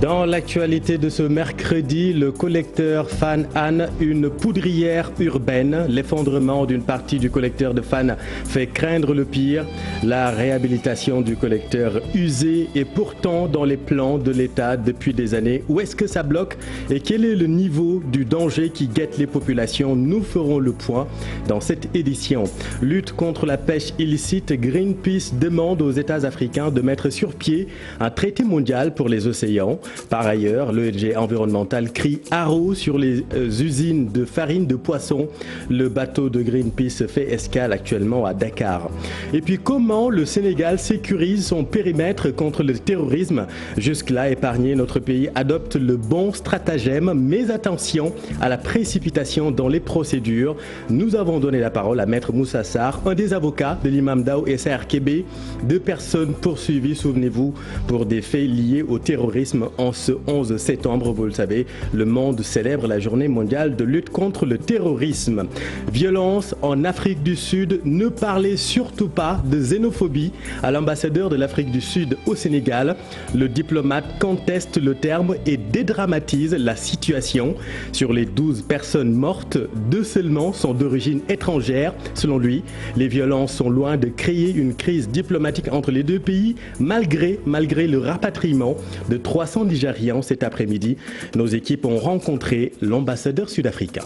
Dans l'actualité de ce mercredi, le collecteur Fann Hann, une poudrière urbaine. L'effondrement d'une partie du collecteur de Fann fait craindre le pire. La réhabilitation du collecteur usé est pourtant dans les plans de l'État depuis des années. Où est-ce que ça bloque et quel est le niveau du danger qui guette les populations? Nous ferons le point dans cette édition. Lutte contre la pêche illicite, Greenpeace demande aux États africains de mettre sur pied un traité mondial pour les océans. Par ailleurs, l'ONG environnementale crie haro sur les usines de farine de poisson. Le bateau de Greenpeace fait escale actuellement à Dakar. Et puis comment le Sénégal sécurise son périmètre contre le terrorisme? Jusque-là épargné, notre pays adopte le bon stratagème, mais attention à la précipitation dans les procédures. Nous avons donné la parole à Maître Moussa Sarr, un des avocats de l'imam Dao et Sarr Kébé, deux personnes poursuivies, souvenez-vous, pour des faits liés au terrorisme. En ce 11 septembre, vous le savez, le monde célèbre la journée mondiale de lutte contre le terrorisme. Violence en Afrique du Sud, ne parlez surtout pas de xénophobie à l'ambassadeur de l'Afrique du Sud au Sénégal. Le diplomate conteste le terme et dédramatise la situation. Sur les 12 personnes mortes, 2 seulement sont d'origine étrangère. Selon lui, les violences sont loin de créer une crise diplomatique entre les deux pays, malgré le rapatriement de 300 Nigérians cet après-midi. Nos équipes ont rencontré l'ambassadeur sud-africain.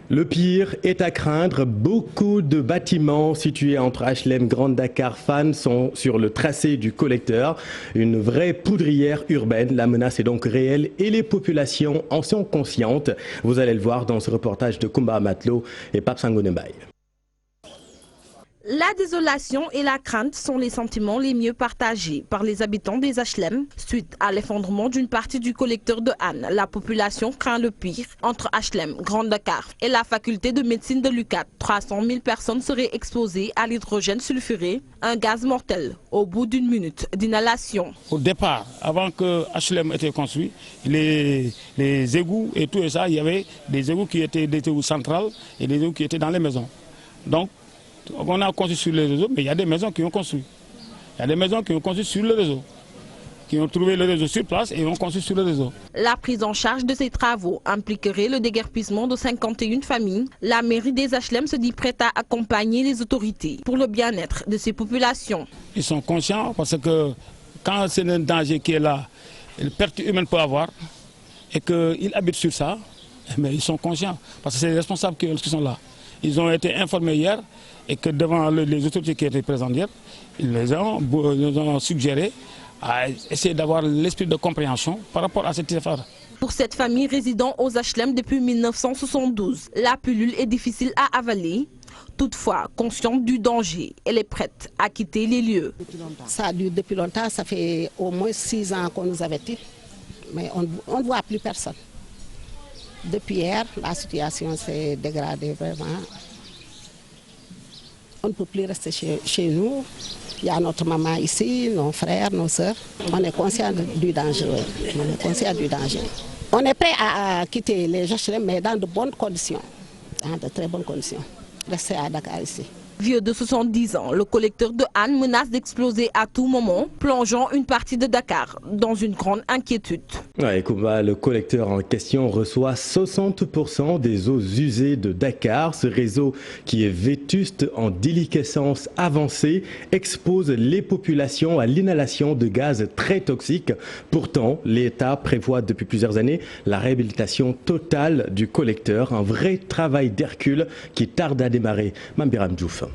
Le pire est à craindre. Beaucoup de bâtiments situés entre HLM Grand Dakar Fann sont sur le tracé du collecteur. Une vraie poudrière urbaine. La menace est donc réelle et les populations en sont conscientes. Vous allez le voir dans ce reportage de Kumba Amatlo et Pape Sangone Mbaye. La désolation et la crainte sont les sentiments les mieux partagés par les habitants des HLM. Suite à l'effondrement d'une partie du collecteur de Hann, la population craint le pire. Entre HLM, Grand Dakar et la faculté de médecine de l'UCAD, 300 000 personnes seraient exposées à l'hydrogène sulfuré, un gaz mortel au bout d'une minute d'inhalation. Au départ, avant que HLM était construit, les égouts et tout ça, il y avait des égouts qui étaient des égouts centrales et des égouts qui étaient dans les maisons. Donc, on a construit sur les réseaux, mais il y a des maisons qui ont construit. Il y a des maisons qui ont construit sur le réseau, qui ont trouvé le réseau sur place et ont construit sur le réseau. La prise en charge de ces travaux impliquerait le déguerpissement de 51 familles. La mairie des HLM se dit prête à accompagner les autorités pour le bien-être de ces populations. Ils sont conscients parce que quand c'est un danger qui est là, une perte humaine peut avoir et qu'ils habitent sur ça, mais ils sont conscients parce que c'est les responsables qui sont là. Ils ont été informés hier et que devant les autorités qui étaient présentes hier, ils nous ont suggéré à essayer d'avoir l'esprit de compréhension par rapport à cette affaire. Pour cette famille résidant aux HLM depuis 1972, la pilule est difficile à avaler. Toutefois, consciente du danger, elle est prête à quitter les lieux. Ça dure depuis longtemps, ça fait au moins 6 ans qu'on nous avertit, mais on ne voit plus personne. Depuis hier, la situation s'est dégradée vraiment. On ne peut plus rester chez nous. Il y a notre maman ici, nos frères, nos sœurs. On est conscient du danger. On est conscient du danger. On est prêt à quitter les HLM, mais dans de bonnes conditions. Dans de très bonnes conditions. Rester à Dakar ici. Vieux de 70 ans, le collecteur de Hann menace d'exploser à tout moment, plongeant une partie de Dakar dans une grande inquiétude. Ouais, Kumba, le collecteur en question reçoit 60% des eaux usées de Dakar. Ce réseau, qui est vétuste en déliquescence avancée, expose les populations à l'inhalation de gaz très toxiques. Pourtant, l'État prévoit depuis plusieurs années la réhabilitation totale du collecteur. Un vrai travail d'Hercule qui tarde à démarrer. Mambiram Diouf.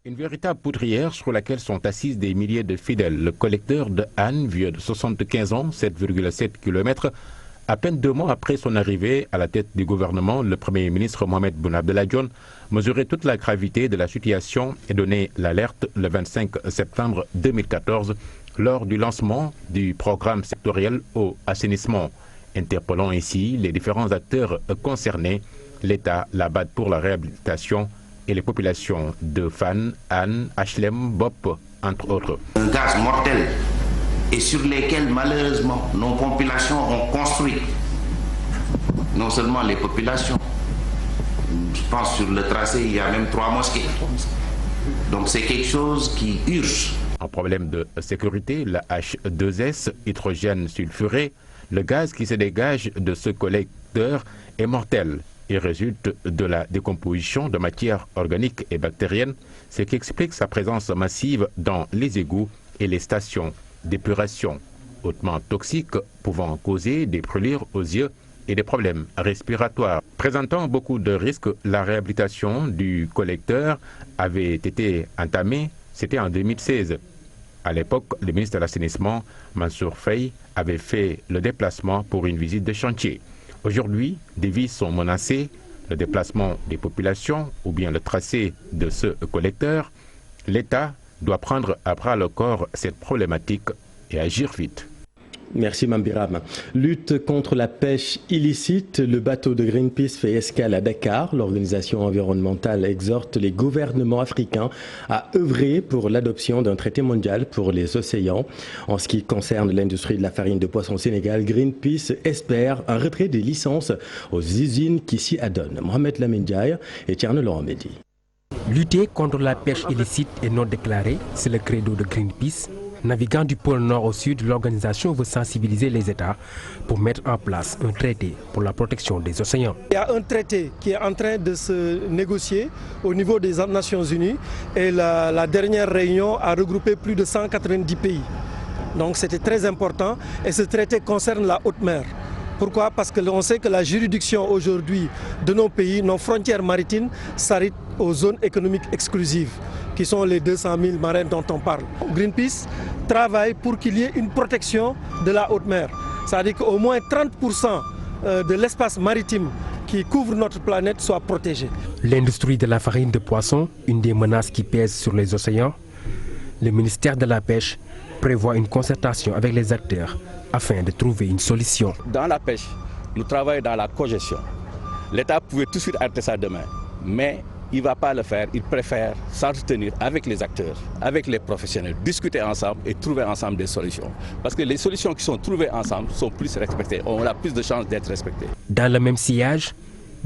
Une véritable poudrière sur laquelle sont assises des milliers de fidèles. Le collecteur de Hann, vieux de 75 ans, 7,7 km, à peine 2 mois après son arrivée à la tête du gouvernement, le Premier ministre Mohamed Boun Abdallah Dionne mesurait toute la gravité de la situation et donnait l'alerte le 25 septembre 2014 lors du lancement du programme sectoriel eau assainissement. Interpellant ainsi les différents acteurs concernés, l'État, la BAD pour la réhabilitation et les populations de Fann, Hann, HLM, Bop, entre autres. Un gaz mortel et sur lesquels malheureusement nos populations ont construit. Non seulement les populations, je pense sur le tracé il y a même 3 mosquées. Donc c'est quelque chose qui urge. Un problème de sécurité, la H2S, hydrogène sulfuré, le gaz qui se dégage de ce collecteur est mortel et résulte de la décomposition de matières organiques et bactériennes, ce qui explique sa présence massive dans les égouts et les stations d'épuration, hautement toxiques, pouvant causer des brûlures aux yeux et des problèmes respiratoires. Présentant beaucoup de risques, la réhabilitation du collecteur avait été entamée, c'était en 2016. À l'époque, le ministre de l'Assainissement, Mansour Faye, avait fait le déplacement pour une visite de chantier. Aujourd'hui, des vies sont menacées, le déplacement des populations ou bien le tracé de ce collecteur. L'État doit prendre à bras le corps cette problématique et agir vite. Merci Mambiram. Lutte contre la pêche illicite, le bateau de Greenpeace fait escale à Dakar. L'organisation environnementale exhorte les gouvernements africains à œuvrer pour l'adoption d'un traité mondial pour les océans. En ce qui concerne l'industrie de la farine de poisson au Sénégal, Greenpeace espère un retrait des licences aux usines qui s'y adonnent. Mohamed Lamine Ndiaye et Thierno Laurent Mendy. Lutter contre la pêche illicite et non déclarée, c'est le credo de Greenpeace. Naviguant du pôle nord au sud, l'organisation veut sensibiliser les États pour mettre en place un traité pour la protection des océans. Il y a un traité qui est en train de se négocier au niveau des Nations Unies et la dernière réunion a regroupé plus de 190 pays. Donc c'était très important et ce traité concerne la haute mer. Pourquoi? Parce que l'on sait que la juridiction aujourd'hui de nos pays, nos frontières maritimes, s'arrêtent aux zones économiques exclusives, qui sont les 200 000 marins dont on parle. Greenpeace travaille pour qu'il y ait une protection de la haute mer. C'est-à-dire qu'au moins 30% de l'espace maritime qui couvre notre planète soit protégé. L'industrie de la farine de poisson, une des menaces qui pèsent sur les océans, le ministère de la Pêche prévoit une concertation avec les acteurs afin de trouver une solution. Dans la pêche, nous travaillons dans la cogestion. L'État pouvait tout de suite arrêter ça demain, mais il ne va pas le faire. Il préfère s'entretenir avec les acteurs, avec les professionnels, discuter ensemble et trouver ensemble des solutions. Parce que les solutions qui sont trouvées ensemble sont plus respectées, on a plus de chances d'être respectées. Dans le même sillage,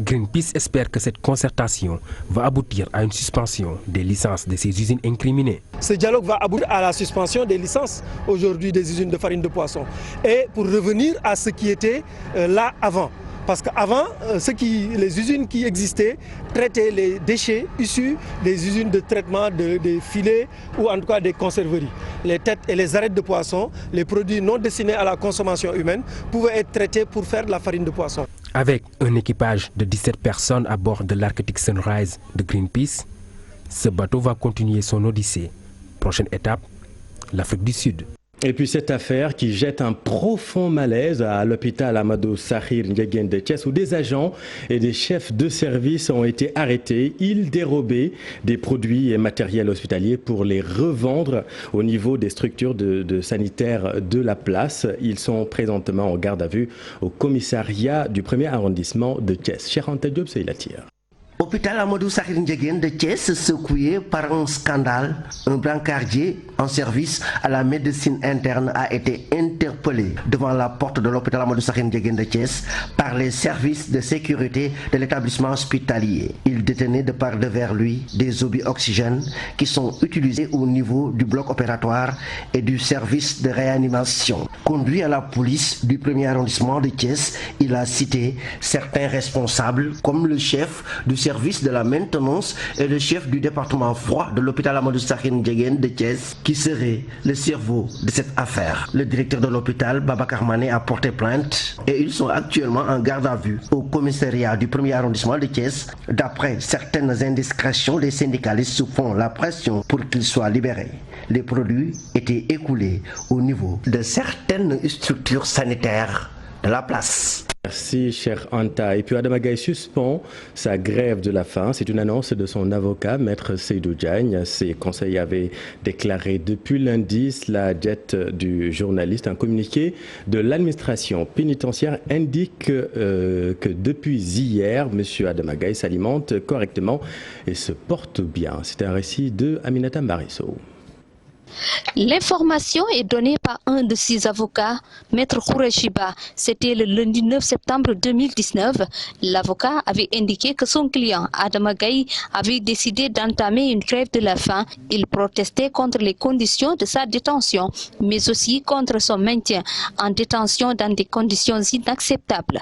Greenpeace espère que cette concertation va aboutir à une suspension des licences de ces usines incriminées. Ce dialogue va aboutir à la suspension des licences aujourd'hui des usines de farine de poisson et pour revenir à ce qui était là avant. Parce qu'avant, les usines qui existaient traitaient les déchets issus des usines de traitement des filets ou en tout cas des conserveries. Les têtes et les arêtes de poisson, les produits non destinés à la consommation humaine, pouvaient être traités pour faire de la farine de poisson. Avec un équipage de 17 personnes à bord de l'Arctic Sunrise de Greenpeace, ce bateau va continuer son odyssée. Prochaine étape, l'Afrique du Sud. Et puis cette affaire qui jette un profond malaise à l'hôpital Amadou Sakhir Ndiéguène de Thiès où des agents et des chefs de service ont été arrêtés. Ils dérobaient des produits et matériels hospitaliers pour les revendre au niveau des structures de sanitaires de la place. Ils sont présentement en garde à vue au commissariat du 1er arrondissement de Thiès. Cheikh Anta Diop, c'est la tire. Hôpital Amadou Sakhir Ndiéguène de Thiès secoué par un scandale. Un brancardier en service à la médecine interne a été interpellé devant la porte de l'hôpital Amadou Sakhir Ndiéguène de Thiès par les services de sécurité de l'établissement hospitalier. Il détenait de part devers lui des obus oxygène qui sont utilisés au niveau du bloc opératoire et du service de réanimation. Conduit à la police du 1er arrondissement de Thiès, il a cité certains responsables comme le chef du service de la maintenance et le chef du département froid de l'hôpital Amadou Sakhir Ndiéguène de Thiès qui serait le cerveau de cette affaire. Le directeur de l'hôpital, Babacar Mané, a porté plainte et ils sont actuellement en garde à vue au commissariat du 1er arrondissement de Thiès. D'après certaines indiscrétions, les syndicalistes font la pression pour qu'ils soient libérés. Les produits étaient écoulés au niveau de certaines structures sanitaires de la place. Merci, cher Anta. Et puis Adama Gaye suspend sa grève de la faim. C'est une annonce de son avocat, Maître Seydou Diagne. Ses conseils avaient déclaré depuis lundi la jet du journaliste. Un communiqué de l'administration pénitentiaire indique que depuis hier, M. Adama Gaye s'alimente correctement et se porte bien. C'est un récit de Aminata Marisso. L'information est donnée par un de ses avocats, Maître Khourechiba. C'était le lundi 9 septembre 2019. L'avocat avait indiqué que son client, Adama Gaye, avait décidé d'entamer une grève de la faim. Il protestait contre les conditions de sa détention, mais aussi contre son maintien en détention dans des conditions inacceptables.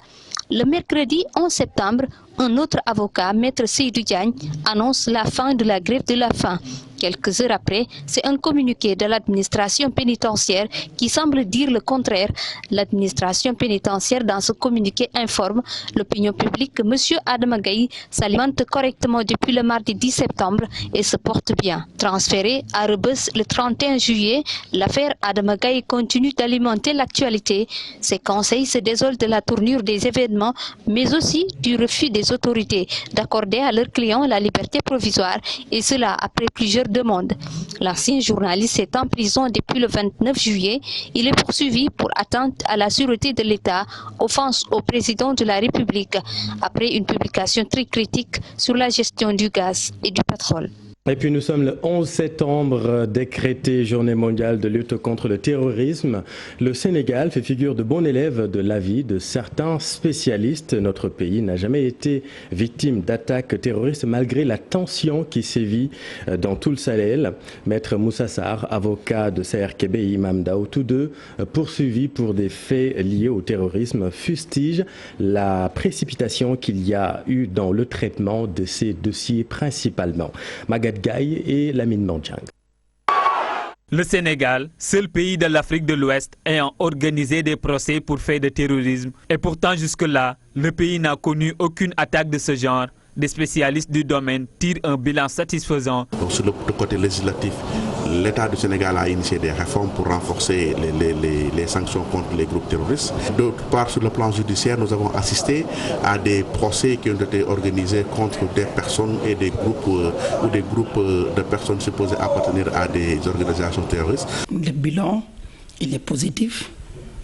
Le mercredi 11 septembre, un autre avocat, Maître Seydou Diagne, annonce la fin de la grève de la faim. Quelques heures après, c'est un communiqué de l'administration pénitentiaire qui semble dire le contraire. L'administration pénitentiaire, dans ce communiqué, informe l'opinion publique que M. Adama Gaye s'alimente correctement depuis le mardi 10 septembre et se porte bien. Transféré à Rebeuss le 31 juillet, l'affaire Adama Gaye continue d'alimenter l'actualité. Ses conseils se désolent de la tournure des événements, mais aussi du refus des autorités d'accorder à leurs clients la liberté provisoire, et cela après plusieurs demandes. L'ancien journaliste est en prison depuis le 29 juillet. Il est poursuivi pour atteinte à la sûreté de l'État, offense au président de la République, après une publication très critique sur la gestion du gaz et du pétrole. Et puis nous sommes le 11 septembre, décrété journée mondiale de lutte contre le terrorisme. Le Sénégal fait figure de bon élève de l'avis de certains spécialistes. Notre pays n'a jamais été victime d'attaques terroristes malgré la tension qui sévit dans tout le Sahel. Maître Moussa Sarr, avocat de CRKB et Imam Dao, tous deux poursuivis pour des faits liés au terrorisme, fustigent la précipitation qu'il y a eu dans le traitement de ces dossiers principalement. Magat Gaye et Lamine Mandjang. Le Sénégal, seul pays de l'Afrique de l'Ouest ayant organisé des procès pour faits de terrorisme. Et pourtant jusque-là, le pays n'a connu aucune attaque de ce genre. Des spécialistes du domaine tirent un bilan satisfaisant. Donc, sur le côté législatif, l'État du Sénégal a initié des réformes pour renforcer les sanctions contre les groupes terroristes. D'autre part, sur le plan judiciaire, nous avons assisté à des procès qui ont été organisés contre des personnes et des groupes ou des groupes de personnes supposées appartenir à des organisations terroristes. Le bilan, il est positif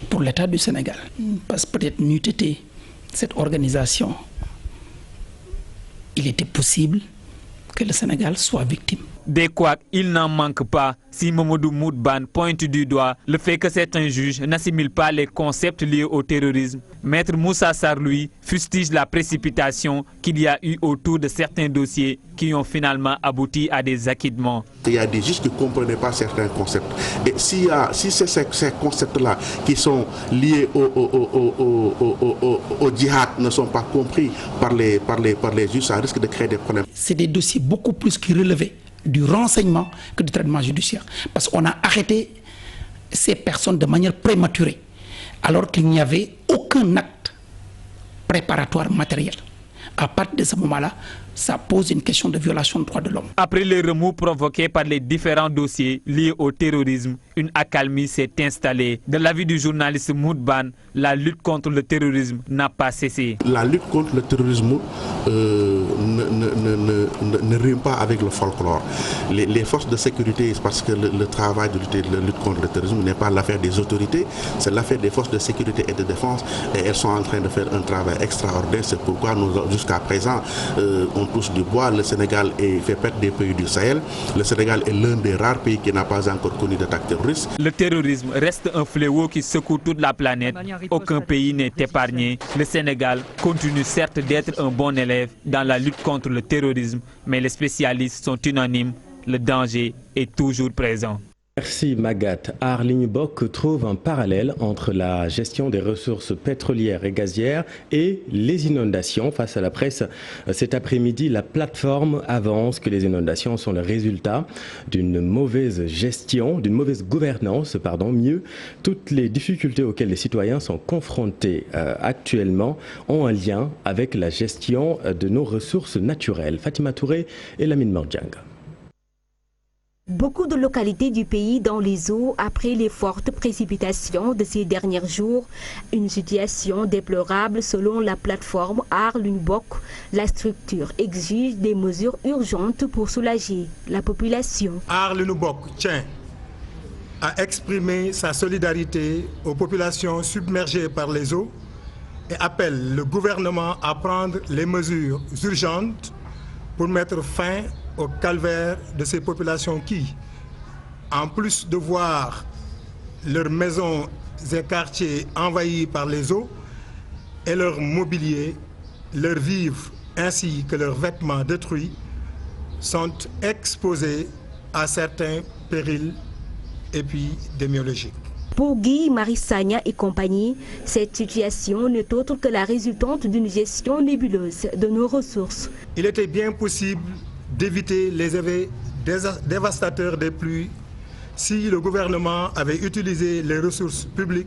pour l'État du Sénégal. Parce que peut-être n'eût été cette organisation, il était possible que le Sénégal soit victime. Des couacs, il n'en manque pas. Si Mamadou Moudban pointe du doigt le fait que certains juges n'assimilent pas les concepts liés au terrorisme, Maître Moussa Sarr, lui, fustige la précipitation qu'il y a eu autour de certains dossiers qui ont finalement abouti à des acquittements. Il y a des juges qui ne comprenaient pas certains concepts. Et si ces concepts-là qui sont liés au djihad ne sont pas compris par les juges, ça risque de créer des problèmes. C'est des dossiers beaucoup plus qui relevaient du renseignement que du traitement judiciaire. Parce qu'on a arrêté ces personnes de manière prématurée, alors qu'il n'y avait aucun acte préparatoire matériel. À partir de ce moment-là, ça pose une question de violation des droits de l'homme. Après les remous provoqués par les différents dossiers liés au terrorisme, une accalmie s'est installée. De l'avis du journaliste Moudban, la lutte contre le terrorisme n'a pas cessé. La lutte contre le terrorisme ne rime pas avec le folklore. Les forces de sécurité, parce que le travail de lutte contre le terrorisme n'est pas l'affaire des autorités, c'est l'affaire des forces de sécurité et de défense, et elles sont en train de faire un travail extraordinaire. C'est pourquoi nous, jusqu'à présent, on touche du bois. Le Sénégal fait partie des pays du Sahel. Le Sénégal est l'un des rares pays qui n'a pas encore connu d'attaque terroriste. Le terrorisme reste un fléau qui secoue toute la planète. Aucun pays n'est épargné. Le Sénégal continue certes d'être un bon élève dans la lutte contre le terrorisme, mais les spécialistes sont unanimes. Le danger est toujours présent. Merci Magat. Arline Bock trouve un parallèle entre la gestion des ressources pétrolières et gazières et les inondations. Face à la presse cet après-midi, la plateforme avance que les inondations sont le résultat d'une mauvaise gestion, d'une mauvaise gouvernance, mieux. Toutes les difficultés auxquelles les citoyens sont confrontés actuellement ont un lien avec la gestion de nos ressources naturelles. Fatima Touré et Lamine Mandjang. Beaucoup de localités du pays dans les eaux après les fortes précipitations de ces derniers jours. Une situation déplorable selon la plateforme Arline Bock. La structure exige des mesures urgentes pour soulager la population. Arline Bock tient à exprimer sa solidarité aux populations submergées par les eaux et appelle le gouvernement à prendre les mesures urgentes pour mettre fin au calvaire de ces populations qui, en plus de voir leurs maisons et quartiers envahis par les eaux et leur mobilier, leurs vivres ainsi que leurs vêtements détruits, sont exposés à certains périls épidémiologiques. Pour Guy Marissagna et compagnie, cette situation n'est autre que la résultante d'une gestion nébuleuse de nos ressources. Il était bien possible d'éviter les effets dévastateurs des pluies si le gouvernement avait utilisé les ressources publiques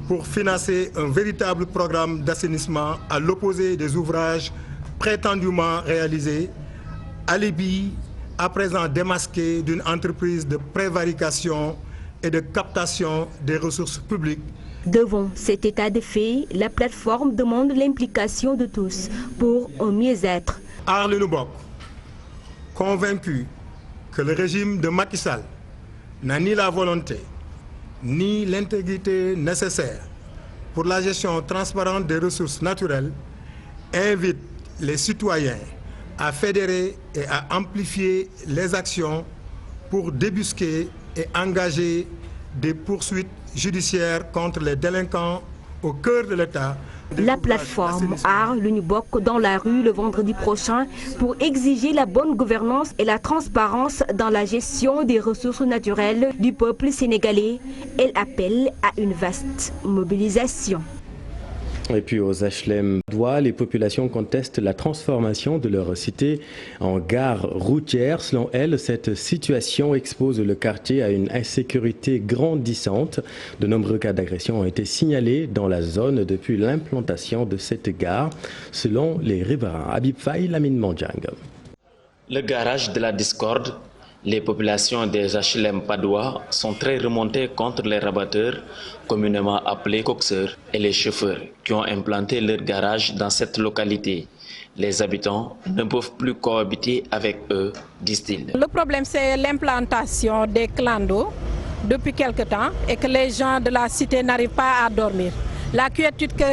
pour financer un véritable programme d'assainissement à l'opposé des ouvrages prétendument réalisés, alibi à présent démasqué d'une entreprise de prévarication et de captation des ressources publiques. Devant cet état de fait, la plateforme demande l'implication de tous pour un mieux-être. Aar Li Nu Bokk, convaincu que le régime de Macky Sall n'a ni la volonté ni l'intégrité nécessaire pour la gestion transparente des ressources naturelles, invite les citoyens à fédérer et à amplifier les actions pour débusquer et engager des poursuites judiciaires contre les délinquants au cœur de l'État. La plateforme Aar Li Nu Bokk dans la rue le vendredi prochain pour exiger la bonne gouvernance et la transparence dans la gestion des ressources naturelles du peuple sénégalais. Elle appelle à une vaste mobilisation. Et puis aux HLM Padoua, les populations contestent la transformation de leur cité en gare routière. Selon elles, cette situation expose le quartier à une insécurité grandissante. De nombreux cas d'agression ont été signalés dans la zone depuis l'implantation de cette gare, selon les riverains. Habib Faye, Lamine Mandjang. Le garage de la discorde. Les populations des HLM Padoua sont très remontées contre les rabatteurs, communément appelés coxeurs, et les chauffeurs qui ont implanté leur garage dans cette localité. Les habitants ne peuvent plus cohabiter avec eux, disent-ils. Le problème, c'est l'implantation des clandos depuis quelque temps et que les gens de la cité n'arrivent pas à dormir. La quiétude que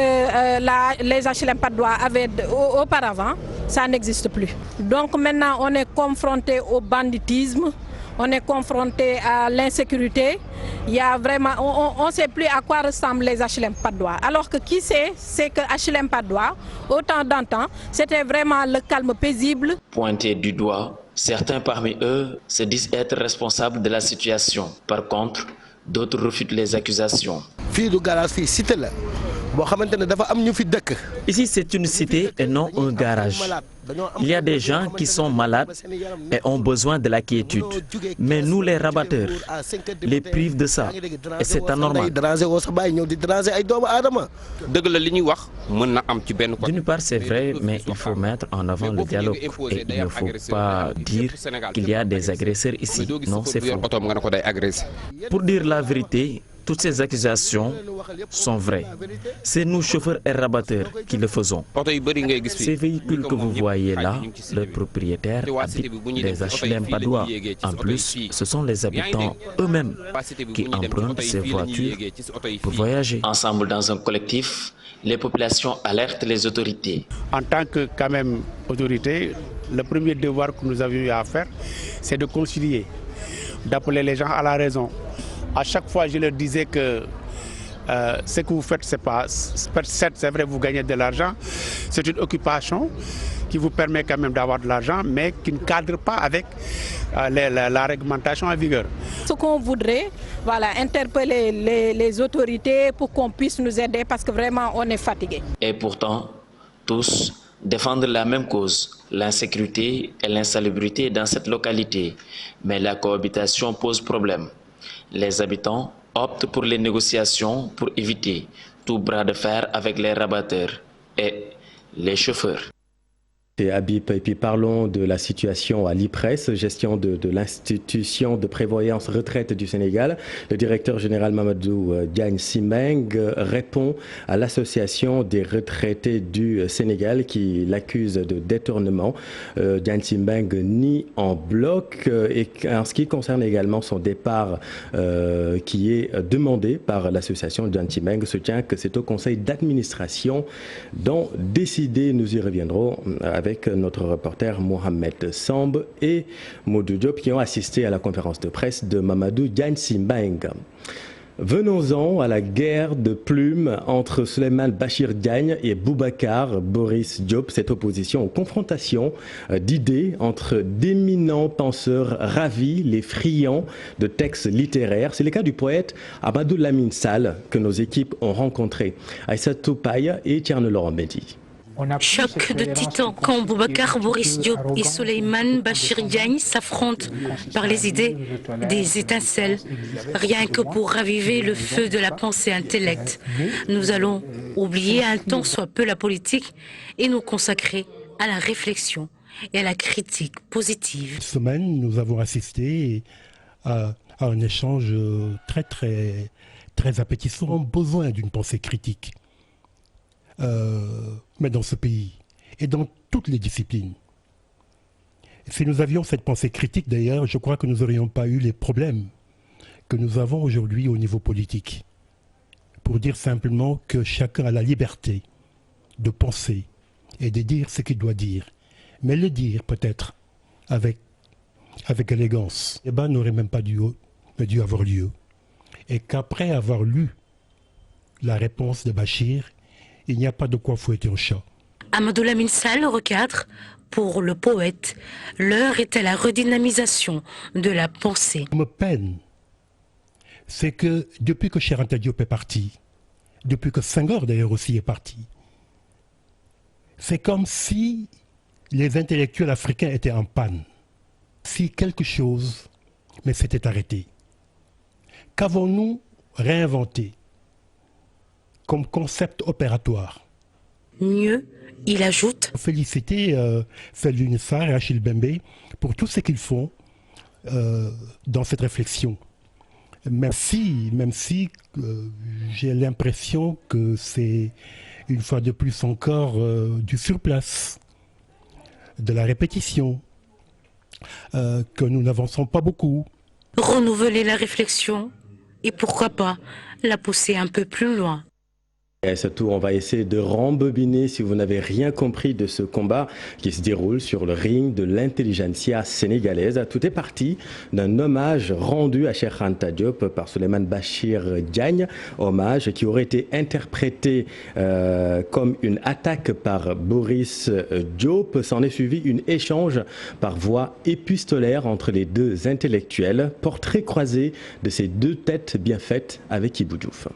les HLM Padoua avaient auparavant, ça n'existe plus. Donc maintenant, on est confronté au banditisme, on est confronté à l'insécurité. Il y a vraiment, on ne sait plus à quoi ressemblent les HLM Padoua. Alors que qui sait, c'est que HLM Padoua, autant d'antan, c'était vraiment le calme paisible. Pointés du doigt, certains parmi eux se disent être responsables de la situation. Par contre, d'autres refutent les accusations. Ici, c'est une cité et non un garage. Il y a des gens qui sont malades et ont besoin de la quiétude. Mais nous, les rabatteurs, les privent de ça. Et c'est anormal. D'une part, c'est vrai, mais il faut mettre en avant le dialogue. Et il ne faut pas dire qu'il y a des agresseurs ici. Non, c'est faux. Pour dire la vérité, toutes ces accusations sont vraies. C'est nous, chauffeurs et rabatteurs, qui le faisons. Ces véhicules que vous voyez là, leurs propriétaires habitent les HLM Padoua. En plus, ce sont les habitants eux-mêmes qui empruntent ces voitures pour voyager. Ensemble dans un collectif, les populations alertent les autorités. En tant que quand même autorité, le premier devoir que nous avions à faire, c'est de concilier, d'appeler les gens à la raison. À chaque fois, je leur disais que ce que vous faites, c'est pas... Certes, c'est vrai, vous gagnez de l'argent. C'est une occupation qui vous permet quand même d'avoir de l'argent, mais qui ne cadre pas avec la réglementation en vigueur. Ce qu'on voudrait, voilà, interpeller les autorités pour qu'on puisse nous aider parce que vraiment, on est fatigué. Et pourtant, tous défendent la même cause, l'insécurité et l'insalubrité dans cette localité. Mais la cohabitation pose problème. Les habitants optent pour les négociations pour éviter tout bras de fer avec les rabatteurs et les chauffeurs. Et Habib, et puis parlons de la situation à l'IPRES, gestion de l'institution de prévoyance retraite du Sénégal. Le directeur général Mamadou Diagne Sy Mbengue répond à l'association des retraités du Sénégal qui l'accuse de détournement. Diagne Sy Mbengue nie en bloc et en ce qui concerne également son départ qui est demandé par l'association, Diagne Sy Mbengue soutient que c'est au conseil d'administration d'en décider. Nous y reviendrons avec avec notre reporter Mohamed Samb et Modou Diop qui ont assisté à la conférence de presse de Mamadou Diagne Simbaenga. Venons-en à la guerre de plumes entre Souleymane Bachir Diagne et Boubacar Boris Diop, cette opposition aux confrontations d'idées entre d'éminents penseurs ravis, les friands de textes littéraires. C'est le cas du poète Amadou Lamine Sall que nos équipes ont rencontré. Aïssatou Paye et Thierno Laurent Mendy. Choc de titans quand Boubacar Boris Diop et Souleymane Bachir Diagne s'affrontent par les idées, des étincelles, rien que pour raviver le feu de la pensée intellect. Nous allons oublier un tant soit peu la politique et nous consacrer à la réflexion et à la critique positive. Cette semaine, nous avons assisté à un échange très appétissant. Nous avons besoin d'une pensée critique. Mais dans ce pays et dans toutes les disciplines. Si nous avions cette pensée critique d'ailleurs, je crois que nous n'aurions pas eu les problèmes que nous avons aujourd'hui au niveau politique. Pour dire simplement que chacun a la liberté de penser et de dire ce qu'il doit dire. Mais le dire peut-être avec élégance. Le débat n'aurait même pas dû avoir lieu. Et qu'après avoir lu la réponse de Bachir, il n'y a pas de quoi fouetter un chat. Amadou Lamine Sall recadre, pour le poète, l'heure est à la redynamisation de la pensée. Ce qui me peine, c'est que depuis que Cheikh Anta Diop est parti, depuis que Senghor d'ailleurs aussi est parti, c'est comme si les intellectuels africains étaient en panne. Si quelque chose, mais s'était arrêté. Qu'avons-nous réinventé comme concept opératoire? Mieux, il ajoute. Féliciter Felwine Sarr et Achille Bembe pour tout ce qu'ils font dans cette réflexion. Même si j'ai l'impression que c'est une fois de plus encore du surplace, de la répétition, que nous n'avançons pas beaucoup. Renouveler la réflexion et pourquoi pas la pousser un peu plus loin. Et surtout, on va essayer de rembobiner si vous n'avez rien compris de ce combat qui se déroule sur le ring de l'intelligentsia sénégalaise. Tout est parti d'un hommage rendu à Cheikh Anta Diop par Souleymane Bachir Diagne, hommage qui aurait été interprété comme une attaque par Boris Diop. S'en est suivi un échange par voie épistolaire entre les deux intellectuels, portrait croisé de ces deux têtes bien faites avec Ibou Diouf.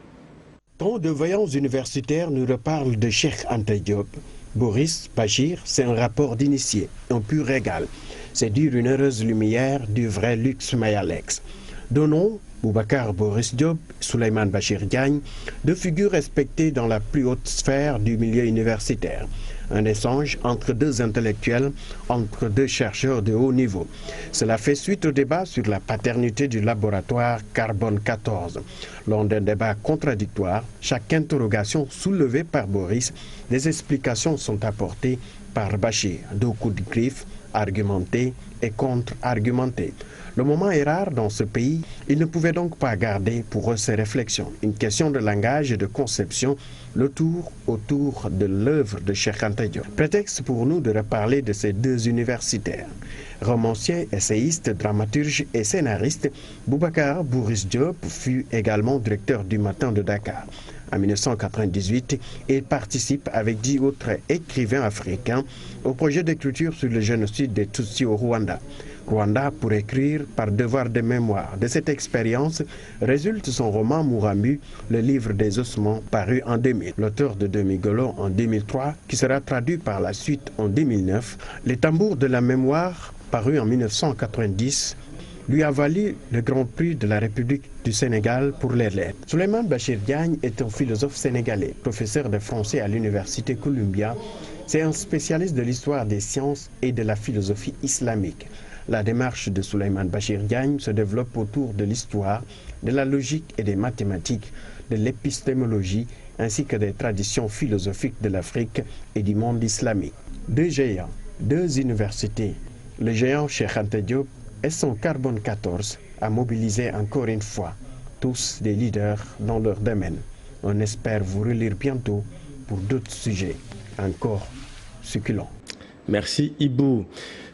Tant de voyants universitaires nous reparlent de Cheikh Anta Diop. Boris Bachir, c'est un rapport d'initié, un pur régal. C'est dire une heureuse lumière du vrai luxe mayalex. Donnons Boubacar Boris Diop, Souleymane Bachir Diagne, deux figures respectées dans la plus haute sphère du milieu universitaire. Un échange entre deux intellectuels, entre deux chercheurs de haut niveau. Cela fait suite au débat sur la paternité du laboratoire Carbone 14. Lors d'un débat contradictoire, chaque interrogation soulevée par Boris, des explications sont apportées par Bachir. Deux coups de griffe, argumentés et contre-argumentés. Le moment est rare dans ce pays, il ne pouvait donc pas garder pour eux ces réflexions. Une question de langage et de conception, le tour autour de l'œuvre de Cheikh Anta Diop. Prétexte pour nous de reparler de ces deux universitaires. Romancier, essayiste, dramaturge et scénariste, Boubacar Boris Diop fut également directeur du Matin de Dakar. En 1998, il participe avec 10 autres écrivains africains au projet d'écriture sur le génocide des Tutsis au Rwanda. Rwanda pour écrire par devoir de mémoire. De cette expérience résulte son roman Mouramu, le livre des ossements, paru en 2000. L'auteur de Demi-Golo en 2003, qui sera traduit par la suite en 2009, Les tambours de la mémoire, paru en 1990, lui a valu le Grand Prix de la République du Sénégal pour les lettres. Souleymane Bachir Diagne est un philosophe sénégalais, professeur de français à l'Université Columbia. C'est un spécialiste de l'histoire des sciences et de la philosophie islamique. La démarche de Souleymane Bachir Diagne se développe autour de l'histoire, de la logique et des mathématiques, de l'épistémologie, ainsi que des traditions philosophiques de l'Afrique et du monde islamique. Deux géants, deux universités, le géant Cheikh Anta Diop et son Carbone 14 a mobilisé encore une fois tous des leaders dans leur domaine. On espère vous relire bientôt pour d'autres sujets encore succulents. Merci Ibou.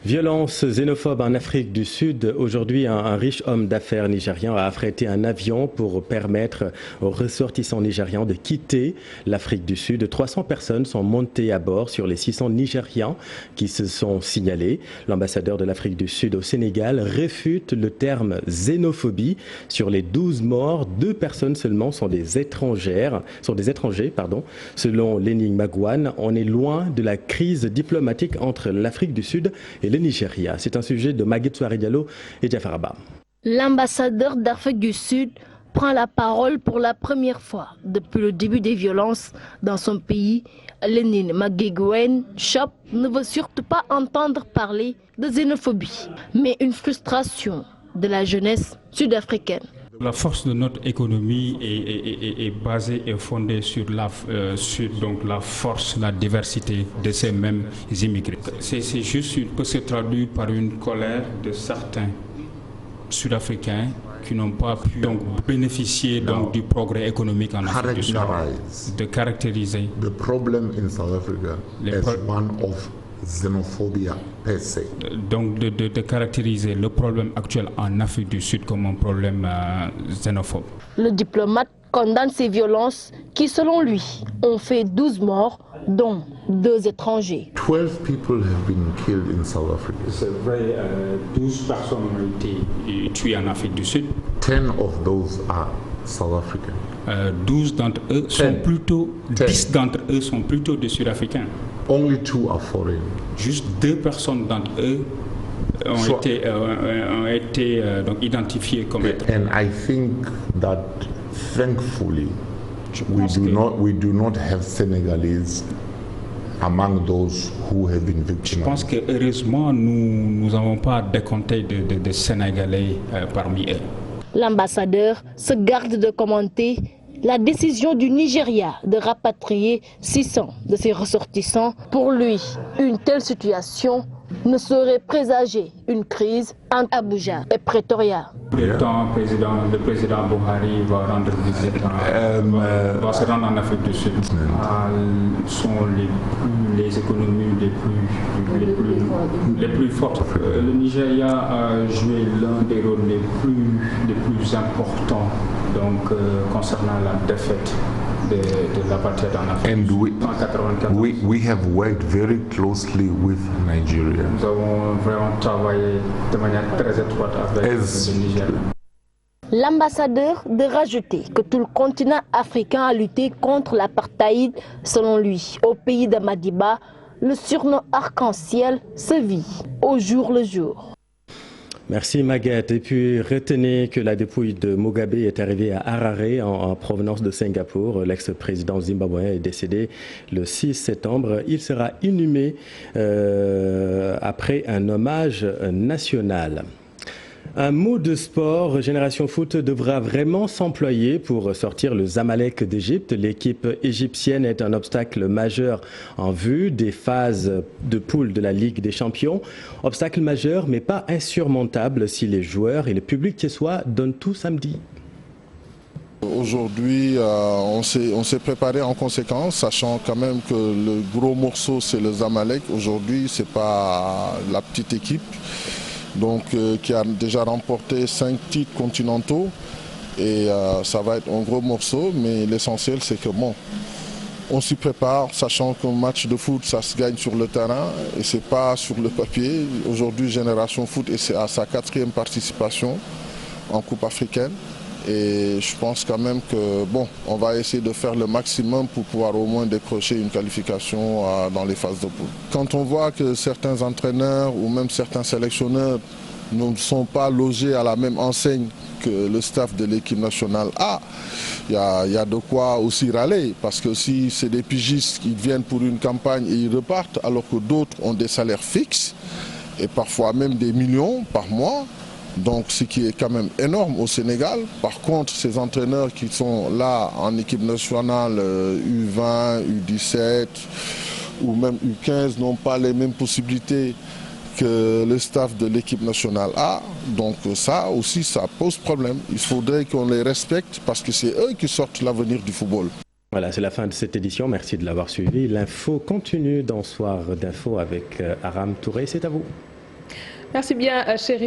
Violence xénophobe en Afrique du Sud. Aujourd'hui, un riche homme d'affaires nigérian a affrété un avion pour permettre aux ressortissants nigérians de quitter l'Afrique du Sud. 300 personnes sont montées à bord sur les 600 Nigérians qui se sont signalés. L'ambassadeur de l'Afrique du Sud au Sénégal réfute le terme xénophobie. Sur les 12 morts, 2 personnes seulement sont des étrangers. Selon Lenny Magwan, on est loin de la crise diplomatique entre l'Afrique du Sud et le Nigeria. C'est un sujet de Maguette Souare Diallo et Diafaraba. L'ambassadeur d'Afrique du Sud prend la parole pour la première fois depuis le début des violences dans son pays. Lenny Magwan Chop ne veut surtout pas entendre parler de xénophobie, mais une frustration de la jeunesse sud-africaine. La force de notre économie est basée et fondée sur la force, la diversité de ces mêmes immigrés. C'est juste, peut se traduire par une colère de certains Sud-Africains qui n'ont pas pu bénéficier du progrès économique en Afrique du Sud. De caractériser the problem in South Africa as one of xénophobia per se. Donc de caractériser le problème actuel en Afrique du Sud comme un problème xénophobe. Le diplomate condamne ces violences qui, selon lui, ont fait 12 morts, dont 2 étrangers. 12 people have been killed in South Africa. C'est vrai, 12 personnes ont été tuées en Afrique du Sud. 10 of those are South African. 12 d'entre eux sont plutôt, 10 d'entre eux sont plutôt des Sud-Africains. Only 2 are foreign. Juste 2 personnes d'entre eux ont été identifiées comme étrangers. And I think that thankfully we do not have Senegalese among those who have been victimized. Je pense que heureusement nous n'avons pas décompté de Sénégalais parmi eux. L'ambassadeur se garde de commenter la décision du Nigeria de rapatrier 600 de ses ressortissants. Pour lui, une telle situation ne saurait présager une crise entre Abuja et Pretoria. Le président Buhari va rendre visite, va se rendre en Afrique du Sud. Sont les économies les plus fortes. Le Nigeria a joué l'un des rôles les plus importants concernant la défaite de l'apartheid en Afrique. And we have worked very closely with Nigeria. Nous avons vraiment travaillé de manière très étroite avec le Nigeria. L'ambassadeur de rajouter que tout le continent africain a lutté contre l'apartheid. Selon lui, au pays de Madiba, le surnom arc-en-ciel se vit au jour le jour. Merci Maguette. Et puis retenez que la dépouille de Mugabe est arrivée à Harare en provenance de Singapour. L'ex-président zimbabwéen est décédé le 6 septembre. Il sera inhumé après un hommage national. Un mot de sport, Génération Foot devra vraiment s'employer pour sortir le Zamalek d'Égypte. L'équipe égyptienne est un obstacle majeur en vue des phases de poule de la Ligue des Champions. Obstacle majeur mais pas insurmontable si les joueurs et le public thiessois donnent tout samedi. Aujourd'hui, on s'est préparé en conséquence, sachant quand même que le gros morceau c'est le Zamalek. Aujourd'hui, c'est pas la petite équipe. Donc, qui a déjà remporté 5 titres continentaux et ça va être un gros morceau, mais l'essentiel c'est que on s'y prépare, sachant qu'un match de foot ça se gagne sur le terrain et c'est pas sur le papier. Aujourd'hui, Génération Foot est à sa 4e participation en Coupe africaine et je pense quand même que on va essayer de faire le maximum pour pouvoir au moins décrocher une qualification dans les phases de poule. Quand on voit que certains entraîneurs ou même certains sélectionneurs ne sont pas logés à la même enseigne que le staff de l'équipe nationale A, il y a de quoi aussi râler, parce que si c'est des pigistes qui viennent pour une campagne et ils repartent alors que d'autres ont des salaires fixes et parfois même des millions par mois, donc ce qui est quand même énorme au Sénégal. Par contre, ces entraîneurs qui sont là en équipe nationale U20, U17 ou même U15 n'ont pas les mêmes possibilités que le staff de l'équipe nationale A. Donc ça aussi, ça pose problème. Il faudrait qu'on les respecte parce que c'est eux qui sortent l'avenir du football. Voilà, c'est la fin de cette édition. Merci de l'avoir suivi. L'info continue dans Soir d'info avec Aram Touré. C'est à vous. Merci bien, chérie.